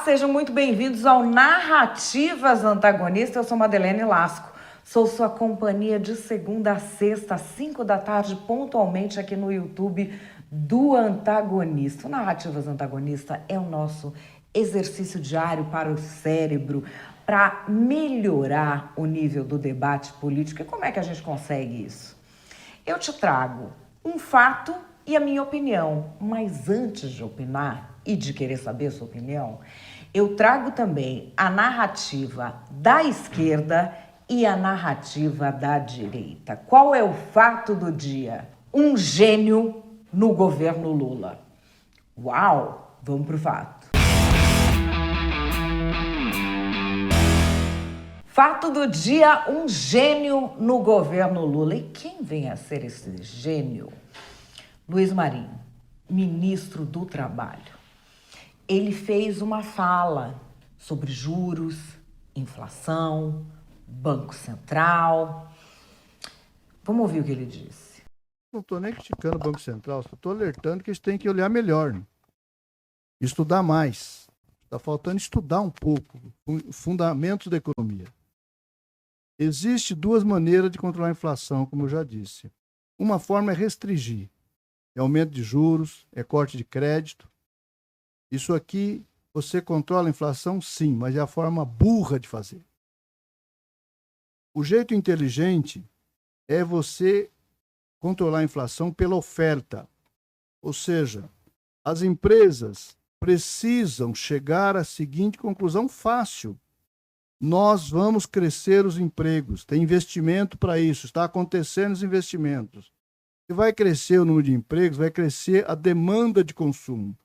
Sejam muito bem-vindos ao Narrativas Antagonistas. Eu sou Madeleine Lasco, sou sua companhia de segunda a sexta, às 5 da tarde, pontualmente aqui no YouTube do Antagonista. O Narrativas Antagonista é o nosso exercício diário para o cérebro, para melhorar o nível do debate político. E como é que a gente consegue isso? Eu te trago um fato e a minha opinião, mas antes de opinar e de querer saber a sua opinião, eu trago também a narrativa da esquerda e a narrativa da direita. Qual é o fato do dia? Um gênio no governo Lula. Uau! Vamos pro fato. Fato do dia, um gênio no governo Lula. E quem vem a ser esse gênio? Luiz Marinho, ministro do Trabalho. Ele fez uma fala sobre juros, inflação, Banco Central. Vamos ouvir o que ele disse. Não estou nem criticando o Banco Central, só estou alertando que eles têm que olhar melhor, né? Estudar mais. Está faltando estudar um pouco fundamentos da economia. Existem duas maneiras de controlar a inflação, como eu já disse. Uma forma é restringir. É aumento de juros, é corte de crédito. Isso aqui, você controla a inflação, sim, mas é a forma burra de fazer. O jeito inteligente é você controlar a inflação pela oferta. Ou seja, as empresas precisam chegar à seguinte conclusão fácil. Nós vamos crescer os empregos, tem investimento para isso, está acontecendo os investimentos. Se vai crescer o número de empregos, vai crescer a demanda de consumo.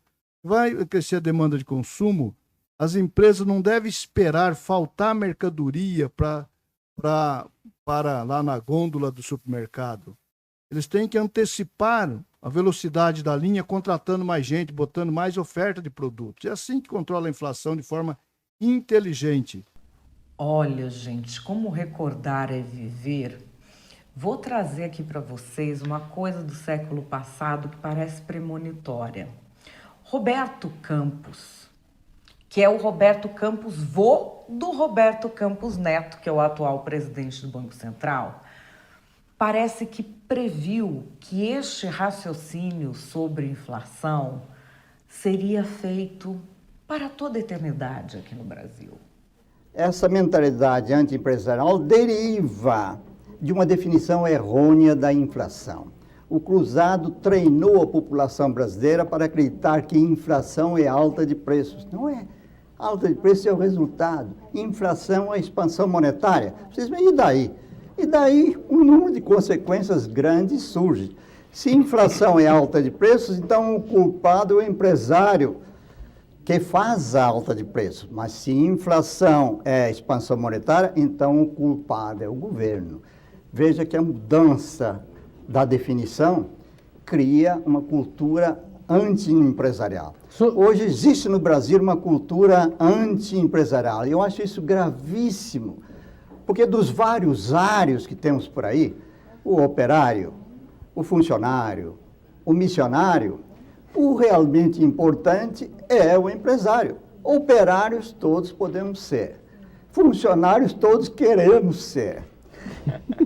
Se vai crescer a demanda de consumo, as empresas não devem esperar faltar mercadoria para lá na gôndola do supermercado. Eles têm que antecipar a velocidade da linha, contratando mais gente, botando mais oferta de produtos. É assim que controla a inflação de forma inteligente. Olha, gente, como recordar é viver. Vou trazer aqui para vocês uma coisa do século passado que parece premonitória. Roberto Campos, que é o Roberto Campos, vô do Roberto Campos Neto, que é o atual presidente do Banco Central, parece que previu que este raciocínio sobre inflação seria feito para toda a eternidade aqui no Brasil. Essa mentalidade anti-empresarial deriva de uma definição errônea da inflação. O Cruzado treinou a população brasileira para acreditar que inflação é alta de preços. Não é. Alta de preços é o resultado. Inflação é a expansão monetária. Vocês veem, e daí? E daí um número de consequências grandes surge. Se inflação é alta de preços, então o culpado é o empresário que faz a alta de preços. Mas se inflação é expansão monetária, então o culpado é o governo. Veja que a mudança da definição cria uma cultura anti-empresarial. Hoje existe no Brasil uma cultura anti-empresarial. E eu acho isso gravíssimo, porque dos vários áreos que temos por aí, o operário, o funcionário, o missionário, o realmente importante é o empresário. Operários todos podemos ser. Funcionários todos queremos ser.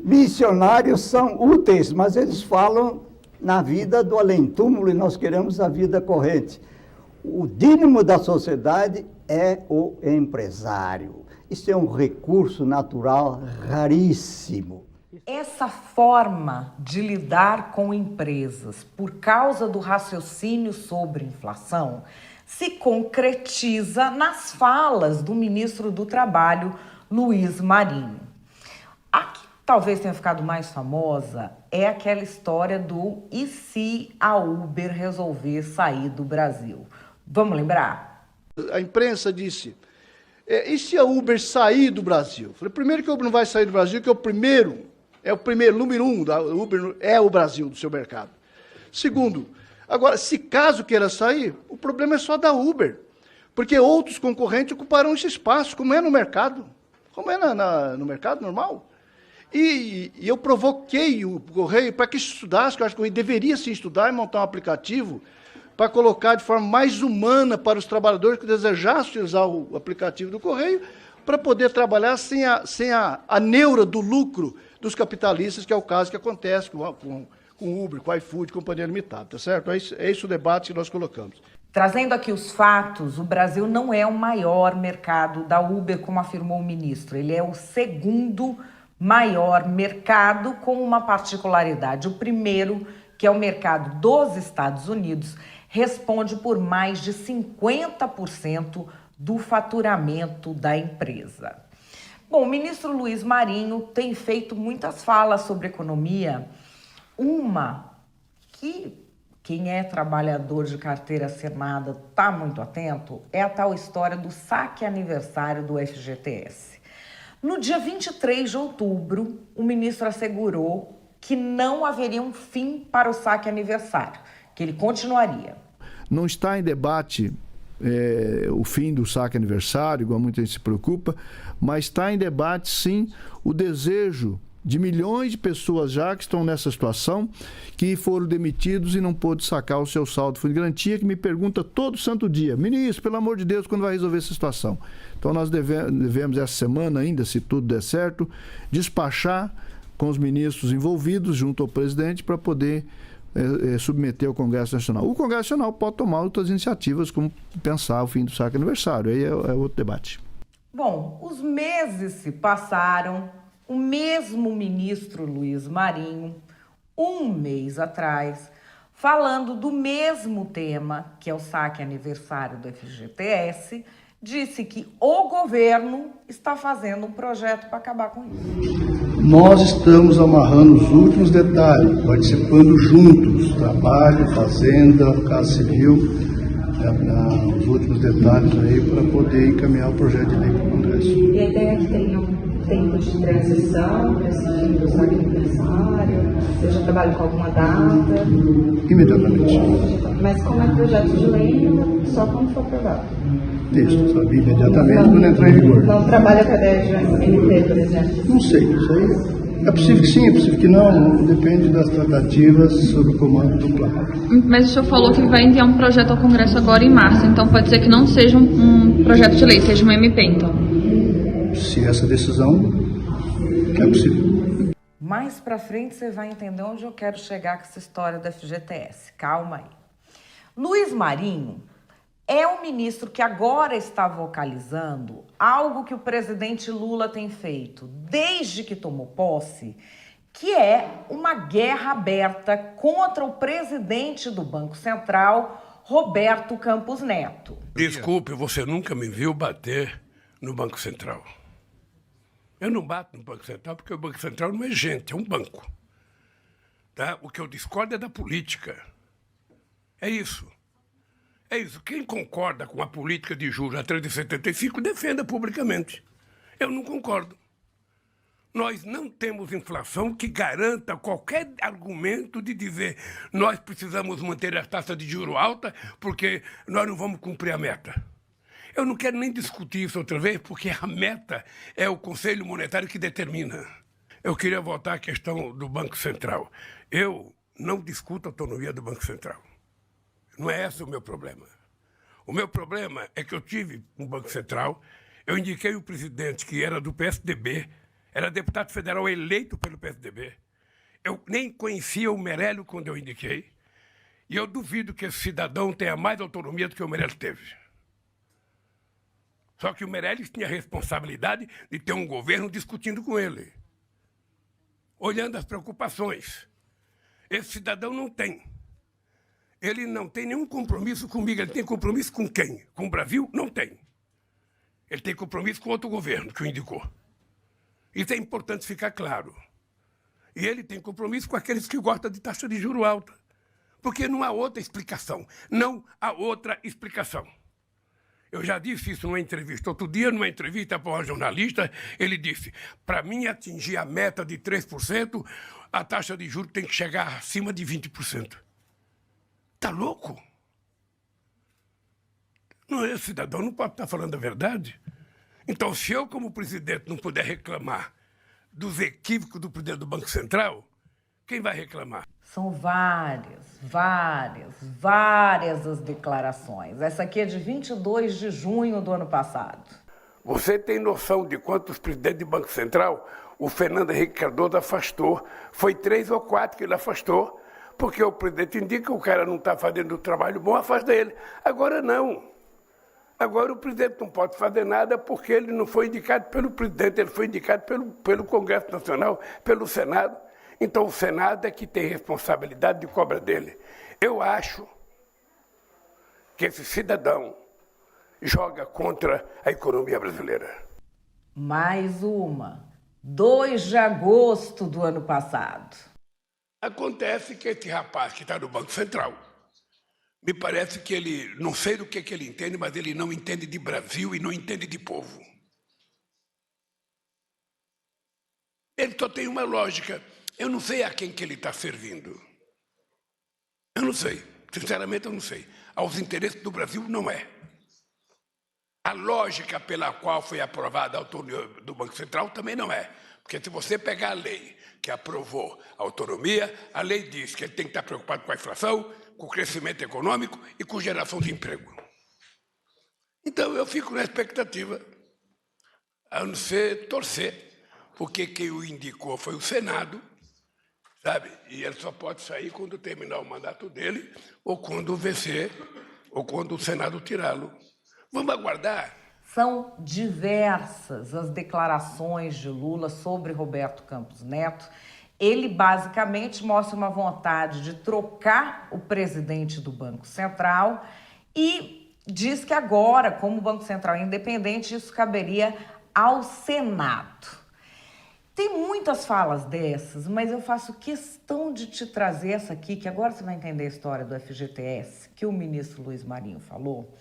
Missionários são úteis, mas eles falam na vida do além-túmulo e nós queremos a vida corrente. O dínamo da sociedade é o empresário. Isso é um recurso natural raríssimo. Essa forma de lidar com empresas por causa do raciocínio sobre inflação se concretiza nas falas do ministro do Trabalho, Luiz Marinho. A que talvez tenha ficado mais famosa é aquela história do e se a Uber resolver sair do Brasil. Vamos lembrar? A imprensa disse, e se a Uber sair do Brasil? Falei, primeiro que a Uber não vai sair do Brasil, que é o primeiro, número um da Uber é o Brasil, do seu mercado. Segundo, agora, se caso queira sair, o problema é só da Uber, porque outros concorrentes ocuparão esse espaço, como é no mercado, no mercado normal. E eu provoquei o Correio para que estudasse, que eu acho que o Correio deveria sim estudar e montar um aplicativo para colocar de forma mais humana para os trabalhadores que desejassem utilizar o aplicativo do Correio, para poder trabalhar sem a neura do lucro dos capitalistas, que é o caso que acontece com o Uber, com o iFood, companhia limitada, tá certo? É isso o debate que nós colocamos. Trazendo aqui os fatos, o Brasil não é o maior mercado da Uber, como afirmou o ministro. Ele é o segundo maior mercado, com uma particularidade. O primeiro, que é o mercado dos Estados Unidos, responde por mais de 50% do faturamento da empresa. Bom, o ministro Luiz Marinho tem feito muitas falas sobre economia. Uma que quem é trabalhador de carteira assinada está muito atento é a tal história do saque aniversário do FGTS. No dia 23 de outubro, o ministro assegurou que não haveria um fim para o saque aniversário, que ele continuaria. Não está em debate o fim do saque aniversário, igual muita gente se preocupa, mas está em debate, sim, o desejo de milhões de pessoas já que estão nessa situação, que foram demitidos e não pôde sacar o seu saldo de fundo de garantia, que me pergunta todo santo dia: ministro, pelo amor de Deus, quando vai resolver essa situação? Então nós devemos essa semana ainda, se tudo der certo, despachar com os ministros envolvidos junto ao presidente para poder submeter ao Congresso Nacional. O Congresso Nacional pode tomar outras iniciativas, como pensar o fim do saque aniversário. Aí é outro debate. Bom, os meses se passaram. O mesmo ministro Luiz Marinho, um mês atrás, falando do mesmo tema, que é o saque aniversário do FGTS, disse que o governo está fazendo um projeto para acabar com isso. Nós estamos amarrando os últimos detalhes, participando juntos, trabalho, fazenda, Casa Civil, os últimos detalhes aí para poder encaminhar o projeto de lei para o Congresso. E a ideia é que tenha um tempo de transição para esse fim do saque aniversário? Você já trabalha com alguma data? Imediatamente. Mas como é projeto de lei, só quando for aprovado? Isso, sabe? Imediatamente quando entrar em vigor. Não trabalha com a ideia de um MP, por exemplo? Não sei, isso aí é possível que sim, é possível que não, depende das tratativas sob o comando do Planalto. Mas o senhor falou que vai enviar um projeto ao Congresso agora em março, então pode ser que não seja um projeto de lei, seja um MP, então. Se essa decisão é possível. Mais pra frente você vai entender onde eu quero chegar com essa história do FGTS. Calma aí. Luiz Marinho é o ministro que agora está vocalizando algo que o presidente Lula tem feito desde que tomou posse, que é uma guerra aberta contra o presidente do Banco Central, Roberto Campos Neto. Desculpe, você nunca me viu bater no Banco Central. Eu não bato no Banco Central porque o Banco Central não é gente, é um banco. Tá? O que eu discordo é da política. É isso. É isso. Quem concorda com a política de juros a 3,75 defenda publicamente. Eu não concordo. Nós não temos inflação que garanta qualquer argumento de dizer nós precisamos manter a taxa de juros alta porque nós não vamos cumprir a meta. Eu não quero nem discutir isso outra vez, porque a meta é o Conselho Monetário que determina. Eu queria voltar à questão do Banco Central. Eu não discuto a autonomia do Banco Central. Não é esse o meu problema. O meu problema é que eu tive um Banco Central, eu indiquei o presidente que era do PSDB, era deputado federal eleito pelo PSDB. Eu nem conhecia o Meirelles quando eu indiquei, e eu duvido que esse cidadão tenha mais autonomia do que o Meirelles teve. Só que o Meirelles tinha a responsabilidade de ter um governo discutindo com ele, olhando as preocupações. Esse cidadão não tem. Ele não tem nenhum compromisso comigo. Ele tem compromisso com quem? Com o Brasil? Não tem. Ele tem compromisso com outro governo que o indicou. Isso é importante ficar claro. E ele tem compromisso com aqueles que gostam de taxa de juros alta. Porque não há outra explicação. Não há outra explicação. Eu já disse isso numa entrevista. Outro dia, numa entrevista para uma jornalista, ele disse: para mim atingir a meta de 3%, a taxa de juros tem que chegar acima de 20%. Está louco? Não, esse cidadão não pode estar falando a verdade. Então, se eu, como presidente, não puder reclamar dos equívocos do presidente do Banco Central, quem vai reclamar? São várias as declarações. Essa aqui é de 22 de junho do ano passado. Você tem noção de quantos presidentes de Banco Central o Fernando Henrique Cardoso afastou? Foi 3 ou 4 que ele afastou, porque o presidente indica que o cara não está fazendo o trabalho bom, afasta ele. Agora não. Agora o presidente não pode fazer nada porque ele não foi indicado pelo presidente, ele foi indicado pelo Congresso Nacional, pelo Senado. Então o Senado é que tem responsabilidade de cobra dele. Eu acho que esse cidadão joga contra a economia brasileira. Mais uma. 2 de agosto do ano passado. Acontece que esse rapaz que está no Banco Central, me parece que ele, não sei do que ele entende, mas ele não entende de Brasil e não entende de povo. Ele só tem uma lógica. Eu não sei a quem que ele está servindo. Eu não sei. Sinceramente, eu não sei. Aos interesses do Brasil, não é. A lógica pela qual foi aprovada a autonomia do Banco Central também não é. Porque se você pegar a lei que aprovou a autonomia, a lei diz que ele tem que estar preocupado com a inflação, com o crescimento econômico e com geração de emprego. Então, eu fico na expectativa, a não ser torcer, porque quem o indicou foi o Senado, sabe? E ele só pode sair quando terminar o mandato dele ou quando vencer, ou quando o Senado tirá-lo. Vamos aguardar. São diversas as declarações de Lula sobre Roberto Campos Neto. Ele basicamente mostra uma vontade de trocar o presidente do Banco Central e diz que agora, como o Banco Central é independente, isso caberia ao Senado. Tem muitas falas dessas, mas eu faço questão de te trazer essa aqui, que agora você vai entender a história do FGTS, que o ministro Luiz Marinho falou.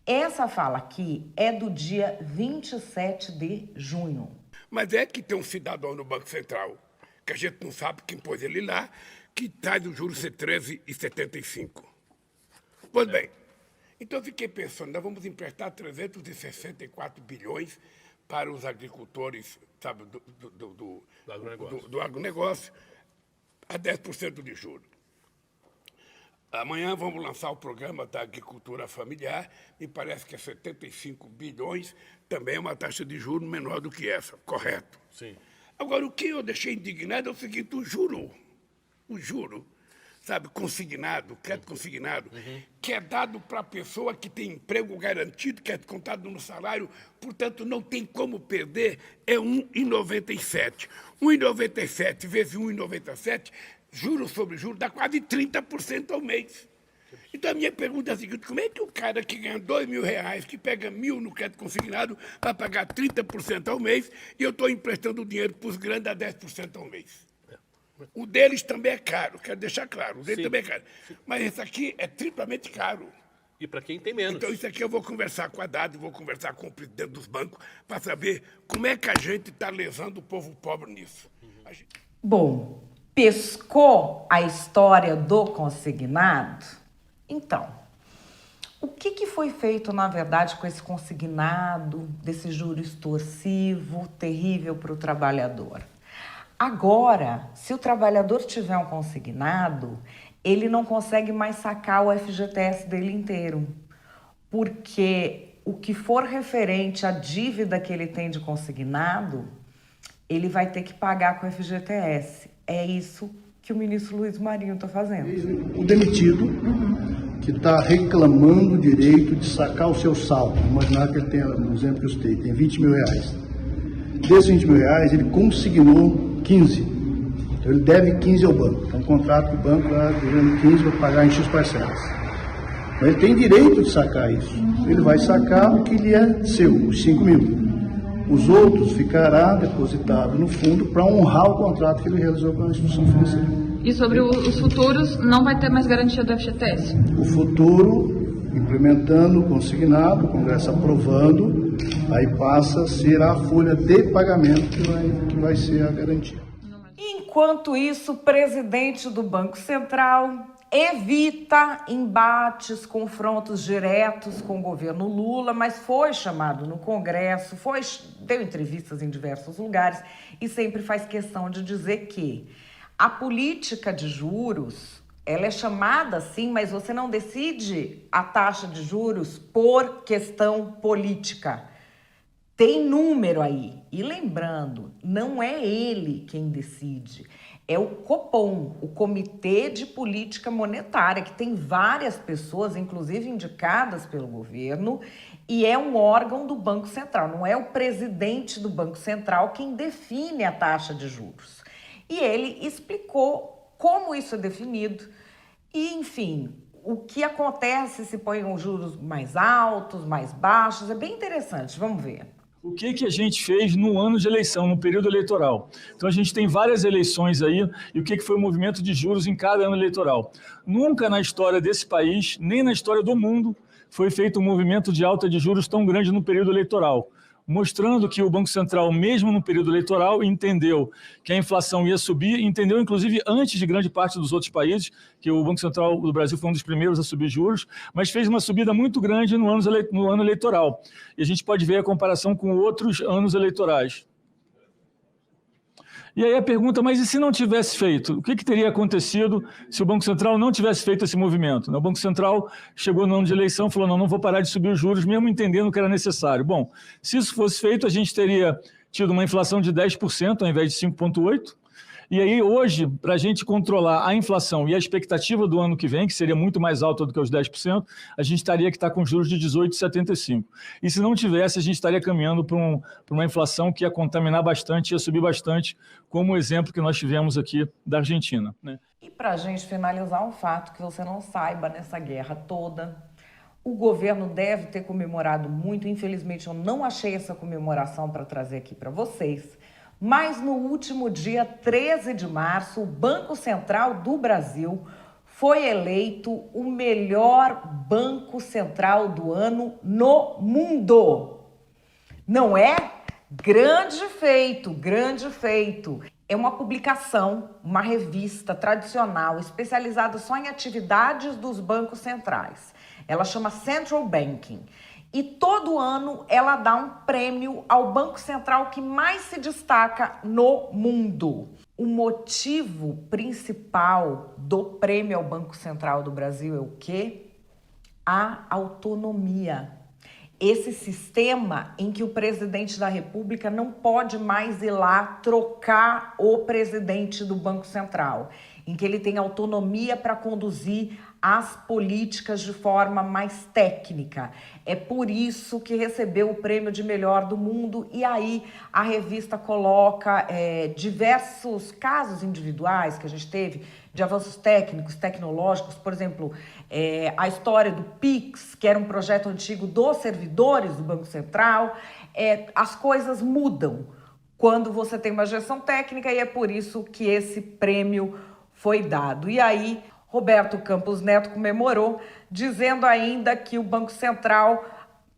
Essa fala aqui é do dia 27 de junho. Mas é que tem um cidadão no Banco Central, que a gente não sabe quem pôs ele lá, que traz o juros ser 13,75. Pois bem, então eu fiquei pensando, nós vamos emprestar 364 bilhões para os agricultores, sabe, do agronegócio, a 10% de juros. Amanhã vamos lançar o programa da agricultura familiar, me parece que é 75 bilhões, também é uma taxa de juros menor do que essa, correto? Sim. Agora, o que eu deixei indignado é o seguinte, o juro, sabe, consignado, crédito consignado, que é dado para a pessoa que tem emprego garantido, que é descontado no salário, portanto, não tem como perder, é 1,97. 1,97 vezes 1,97, juros sobre juros, dá quase 30% ao mês. Então, a minha pergunta é a seguinte, como é que o cara que ganha R$2.000, que pega 1.000 no crédito consignado, vai pagar 30% ao mês e eu estou emprestando dinheiro para os grandes a 10% ao mês? O deles também é caro, quero deixar claro, o deles também é caro. Mas esse aqui é triplamente caro. E para quem tem menos. Então, isso aqui eu vou conversar com a Haddad, vou conversar com o presidente dos bancos para saber como é que a gente está lesando o povo pobre nisso. Bom, pescou a história do consignado? Então, o que foi feito, na verdade, com esse consignado, desse juro extorsivo, terrível para o trabalhador? Agora, se o trabalhador tiver um consignado, ele não consegue mais sacar o FGTS dele inteiro, porque o que for referente à dívida que ele tem de consignado, ele vai ter que pagar com o FGTS. É isso que o ministro Luiz Marinho está fazendo. O demitido, que está reclamando o direito de sacar o seu saldo. Imaginar que ele tem, no exemplo que eu citei, tem R$20.000. Desses R$20.000, ele consignou 15. Então ele deve 15 ao banco. Então, um contrato com o banco, devendo 15, vai pagar em X parcelas. Então, ele tem direito de sacar isso. Ele vai sacar o que lhe é seu, os 5.000. Os outros ficará depositado no fundo para honrar o contrato que ele realizou com a instituição financeira. E sobre os futuros, não vai ter mais garantia do FGTS? O futuro, implementando o consignado, o Congresso aprovando, aí passa a ser a folha de pagamento que vai ser a garantia. Enquanto isso, o presidente do Banco Central evita embates, confrontos diretos com o governo Lula, mas foi chamado no Congresso, deu entrevistas em diversos lugares e sempre faz questão de dizer que A política de juros, ela é chamada assim, mas você não decide a taxa de juros por questão política. Tem número aí. E lembrando, não é ele quem decide, é o Copom, o Comitê de Política Monetária, que tem várias pessoas, inclusive indicadas pelo governo, e é um órgão do Banco Central. Não é o presidente do Banco Central quem define a taxa de juros. E ele explicou como isso é definido e, enfim, o que acontece se põem os juros mais altos, mais baixos. É bem interessante, vamos ver. O que a gente fez no ano de eleição, no período eleitoral? Então, a gente tem várias eleições aí, e o que foi o movimento de juros em cada ano eleitoral? Nunca na história desse país, nem na história do mundo, foi feito um movimento de alta de juros tão grande no período eleitoral, mostrando que o Banco Central, mesmo no período eleitoral, entendeu que a inflação ia subir, entendeu, inclusive, antes de grande parte dos outros países, que o Banco Central do Brasil foi um dos primeiros a subir juros, mas fez uma subida muito grande no ano eleitoral. E a gente pode ver a comparação com outros anos eleitorais. E aí a pergunta, mas e se não tivesse feito? O que teria acontecido se o Banco Central não tivesse feito esse movimento? O Banco Central chegou no ano de eleição e falou, não vou parar de subir os juros, mesmo entendendo que era necessário. Bom, se isso fosse feito, a gente teria tido uma inflação de 10% ao invés de 5,8%. E aí, hoje, para a gente controlar a inflação e a expectativa do ano que vem, que seria muito mais alta do que os 10%, a gente teria que estar com juros de 18,75%. E se não tivesse, a gente estaria caminhando para uma inflação que ia contaminar bastante, ia subir bastante, como o exemplo que nós tivemos aqui da Argentina, né? E para a gente finalizar, um fato que você não saiba nessa guerra toda, o governo deve ter comemorado muito. Infelizmente, eu não achei essa comemoração para trazer aqui para vocês. Mas no último dia 13 de março, o Banco Central do Brasil foi eleito o melhor Banco Central do ano no mundo. Não é? Grande feito, grande feito. É uma publicação, uma revista tradicional especializada só em atividades dos bancos centrais. Ela chama Central Banking. E todo ano ela dá um prêmio ao Banco Central que mais se destaca no mundo. O motivo principal do prêmio ao Banco Central do Brasil é o quê? A autonomia. Esse sistema em que o presidente da República não pode mais ir lá trocar o presidente do Banco Central, em que ele tem autonomia para conduzir as políticas de forma mais técnica. É por isso que recebeu o prêmio de melhor do mundo. E aí a revista coloca diversos casos individuais que a gente teve de avanços técnicos, tecnológicos. Por exemplo, a história do Pix, que era um projeto antigo dos servidores do Banco Central. As coisas mudam quando você tem uma gestão técnica, e é por isso que esse prêmio foi dado. E aí Roberto Campos Neto comemorou, dizendo ainda que o Banco Central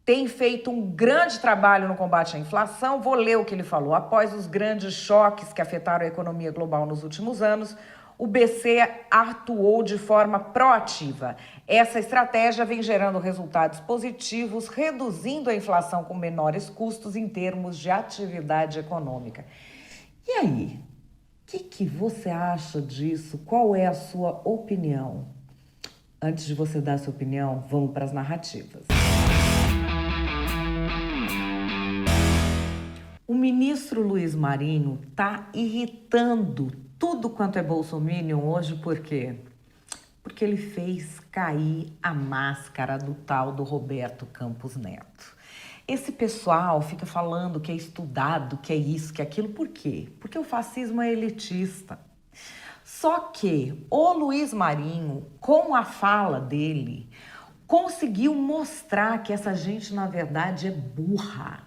tem feito um grande trabalho no combate à inflação. Vou ler o que ele falou. Após os grandes choques que afetaram a economia global nos últimos anos, o BC atuou de forma proativa. Essa estratégia vem gerando resultados positivos, reduzindo a inflação com menores custos em termos de atividade econômica. E aí? O que você acha disso? Qual é a sua opinião? Antes de você dar a sua opinião, vamos para as narrativas. O ministro Luiz Marinho está irritando tudo quanto é bolsominion hoje, por quê? Porque ele fez cair a máscara do tal do Roberto Campos Neto. Esse pessoal fica falando que é estudado, que é isso, que é aquilo. Por quê? Porque o fascismo é elitista. Só que o Luiz Marinho, com a fala dele, conseguiu mostrar que essa gente, na verdade, é burra.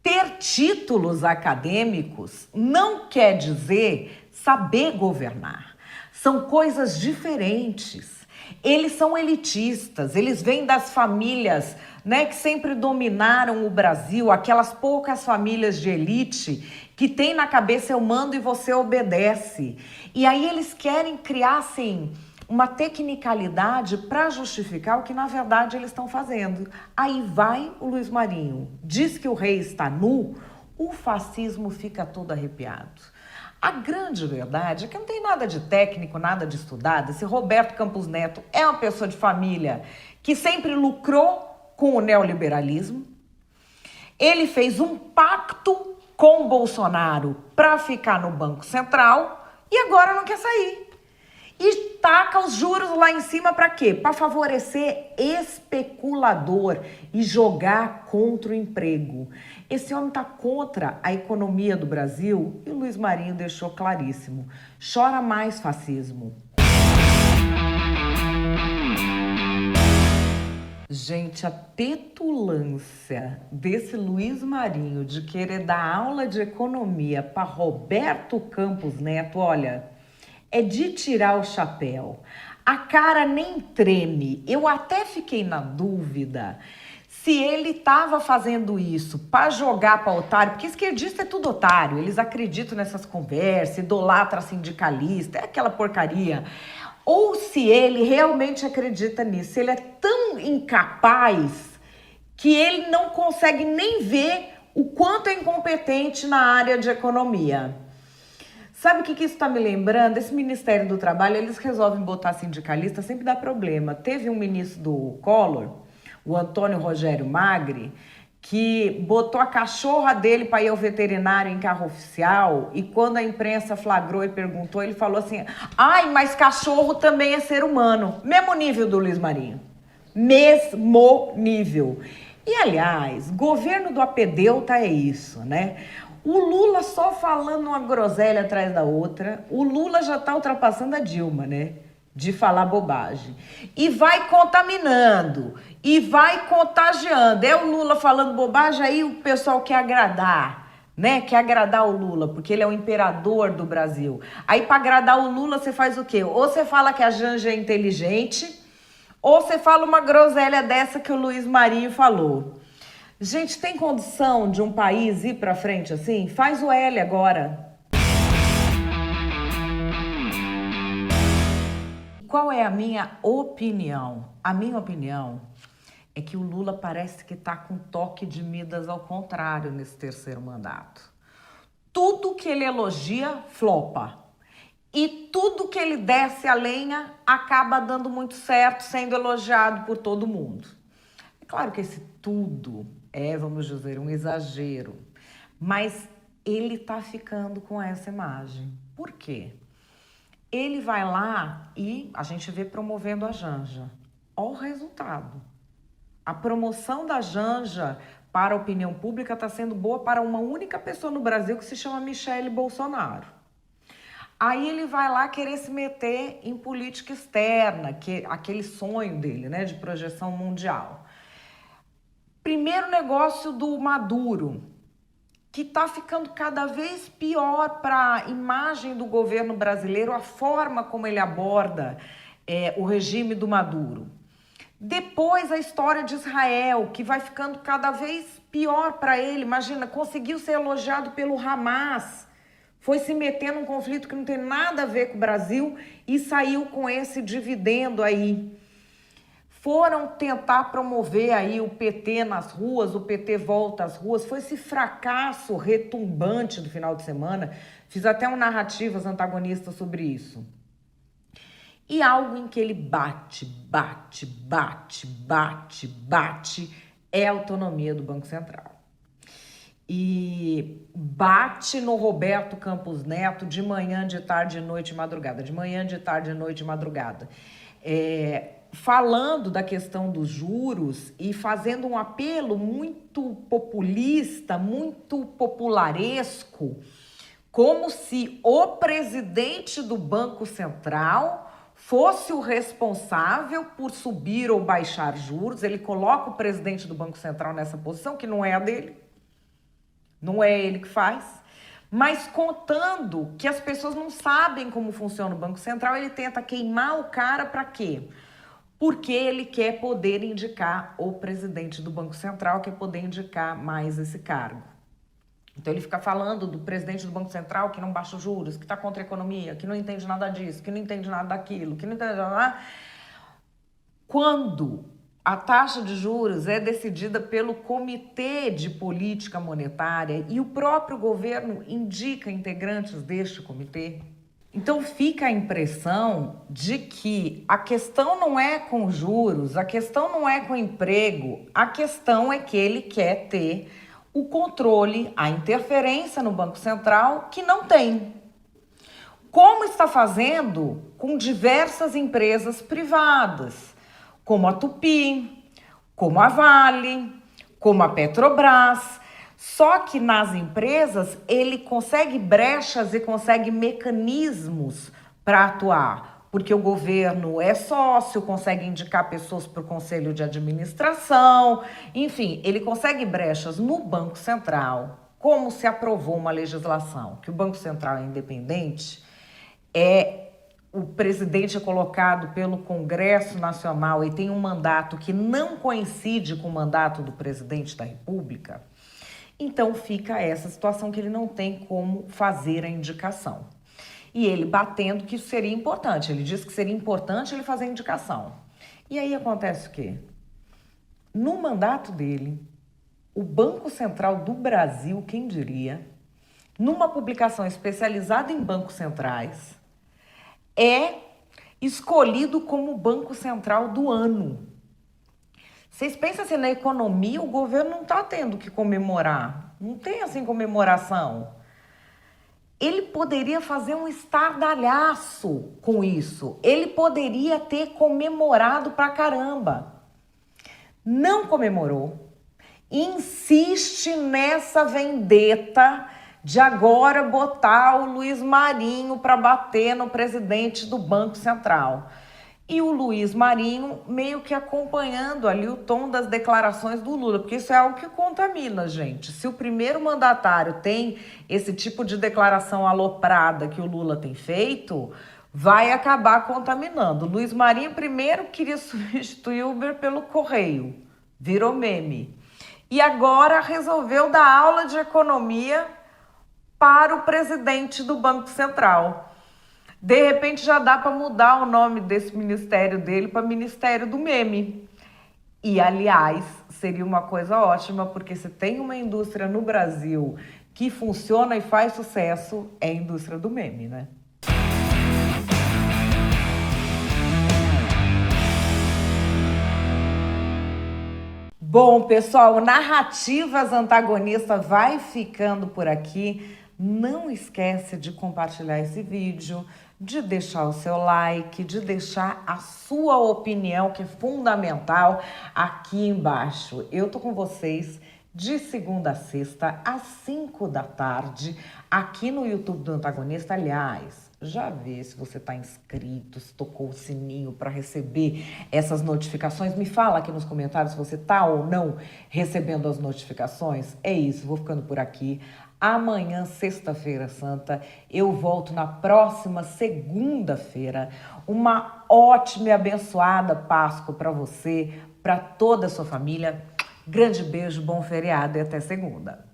Ter títulos acadêmicos não quer dizer saber governar. São coisas diferentes. Eles são elitistas, eles vêm das famílias, né, que sempre dominaram o Brasil, aquelas poucas famílias de elite que tem na cabeça eu mando e você obedece. E aí eles querem criar, assim, uma tecnicalidade para justificar o que na verdade eles estão fazendo. Aí vai o Luiz Marinho, diz que o rei está nu, o fascismo fica todo arrepiado. A grande verdade é que não tem nada de técnico, nada de estudado. Esse Roberto Campos Neto é uma pessoa de família que sempre lucrou com o neoliberalismo. Ele fez um pacto com o Bolsonaro para ficar no Banco Central e agora não quer sair. E taca os juros lá em cima para quê? Para favorecer especulador e jogar contra o emprego. Esse homem está contra a economia do Brasil e o Luiz Marinho deixou claríssimo. Chora mais fascismo. Gente, a petulância desse Luiz Marinho de querer dar aula de economia para Roberto Campos Neto, olha, é de tirar o chapéu. A cara nem treme. Eu até fiquei na dúvida se ele estava fazendo isso para jogar para otário, porque esquerdista é tudo otário, eles acreditam nessas conversas, idolatra sindicalista, é aquela porcaria. Ou se ele realmente acredita nisso, ele é tão incapaz que ele não consegue nem ver o quanto é incompetente na área de economia. Sabe o que isso está me lembrando? Esse Ministério do Trabalho, eles resolvem botar sindicalista, sempre dá problema. Teve um ministro do Collor, o Antônio Rogério Magri, que botou a cachorra dele para ir ao veterinário em carro oficial e quando a imprensa flagrou e perguntou, ele falou assim, ai, mas cachorro também é ser humano. Mesmo nível do Luiz Marinho. Mesmo nível. E, aliás, governo do apedeuta é isso, né? O Lula só falando uma groselha atrás da outra. O Lula já está ultrapassando a Dilma, né? De falar bobagem. E vai contaminando. E vai contagiando. É o Lula falando bobagem, aí o pessoal quer agradar, né? Quer agradar o Lula, porque ele é o imperador do Brasil. Aí, para agradar o Lula, você faz o quê? Ou você fala que a Janja é inteligente, ou você fala uma groselha dessa que o Luiz Marinho falou. Gente, tem condição de um país ir para frente assim? Faz o L agora. Qual é a minha opinião? A minha opinião é que o Lula parece que está com toque de Midas ao contrário nesse terceiro mandato. Tudo que ele elogia, flopa. E tudo que ele desce a lenha acaba dando muito certo, sendo elogiado por todo mundo. É claro que esse tudo é, vamos dizer, um exagero. Mas ele está ficando com essa imagem. Por quê? Ele vai lá e a gente vê promovendo a Janja. Olha o resultado. A promoção da Janja para a opinião pública está sendo boa para uma única pessoa no Brasil que se chama Michele Bolsonaro. Aí ele vai lá querer se meter em política externa, que aquele sonho dele, né, de projeção mundial. Primeiro negócio do Maduro, que está ficando cada vez pior para a imagem do governo brasileiro, a forma como ele aborda o regime do Maduro. Depois a história de Israel, que vai ficando cada vez pior para ele. Imagina, conseguiu ser elogiado pelo Hamas, foi se meter num conflito que não tem nada a ver com o Brasil e saiu com esse dividendo aí. Foram tentar promover aí o PT nas ruas, o PT volta às ruas. Foi esse fracasso retumbante do final de semana. Fiz até um narrativas antagonistas sobre isso. E algo em que ele bate é a autonomia do Banco Central. E bate no Roberto Campos Neto de manhã, de tarde, de noite e madrugada. De manhã, de tarde, de noite e madrugada. Falando da questão dos juros e fazendo um apelo muito populista, muito popularesco, como se o presidente do Banco Central fosse o responsável por subir ou baixar juros. Ele coloca o presidente do Banco Central nessa posição, que não é a dele, não é ele que faz, mas contando que as pessoas não sabem como funciona o Banco Central, ele tenta queimar o cara para quê? Porque ele quer poder indicar o presidente do Banco Central, quer poder indicar mais esse cargo. Então ele fica falando do presidente do Banco Central que não baixa os juros, que está contra a economia, que não entende nada disso, que não entende nada daquilo, que não entende nada. Quando A taxa de juros é decidida pelo Comitê de Política Monetária e o próprio governo indica integrantes deste comitê. Então fica a impressão de que a questão não é com juros, a questão não é com emprego, a questão é que ele quer ter o controle, a interferência no Banco Central que não tem. Como está fazendo com diversas empresas privadas, como a Tupi, como a Vale, como a Petrobras. Só que nas empresas ele consegue brechas e consegue mecanismos para atuar, porque o governo é sócio, consegue indicar pessoas para o conselho de administração, enfim, ele consegue brechas no Banco Central. Como se aprovou uma legislação que o Banco Central é independente, o presidente é colocado pelo Congresso Nacional e tem um mandato que não coincide com o mandato do presidente da República, então fica essa situação que ele não tem como fazer a indicação. E ele batendo que isso seria importante, ele disse que seria importante ele fazer a indicação. E aí acontece o quê? No mandato dele, o Banco Central do Brasil, quem diria, numa publicação especializada em bancos centrais, é escolhido como Banco Central do ano. Vocês pensam assim, na economia o governo não está tendo que comemorar, não tem assim comemoração. Ele poderia fazer um estardalhaço com isso, ele poderia ter comemorado pra caramba. Não comemorou, insiste nessa vendetta de agora botar o Luiz Marinho para bater no presidente do Banco Central. E o Luiz Marinho meio que acompanhando ali o tom das declarações do Lula, porque isso é algo que contamina, gente. Se o primeiro mandatário tem esse tipo de declaração aloprada que o Lula tem feito, vai acabar contaminando. O Luiz Marinho primeiro queria substituir o Uber pelo correio, virou meme. E agora resolveu dar aula de economia para o presidente do Banco Central. De repente já dá para mudar o nome desse ministério dele para Ministério do Meme. E, aliás, seria uma coisa ótima, porque se tem uma indústria no Brasil que funciona e faz sucesso, é a indústria do meme, né? Bom, pessoal, Narrativas Antagonistas vai ficando por aqui. Não esquece de compartilhar esse vídeo, de deixar o seu like, de deixar a sua opinião, que é fundamental, aqui embaixo. Eu tô com vocês de segunda a sexta, às 5 da tarde, aqui no YouTube do Antagonista. Aliás, já vê se você está inscrito, se tocou o sininho para receber essas notificações. Me fala aqui nos comentários se você está ou não recebendo as notificações. É isso, vou ficando por aqui. Amanhã, sexta-feira santa, eu volto na próxima segunda-feira. Uma ótima e abençoada Páscoa para você, para toda a sua família. Grande beijo, bom feriado e até segunda.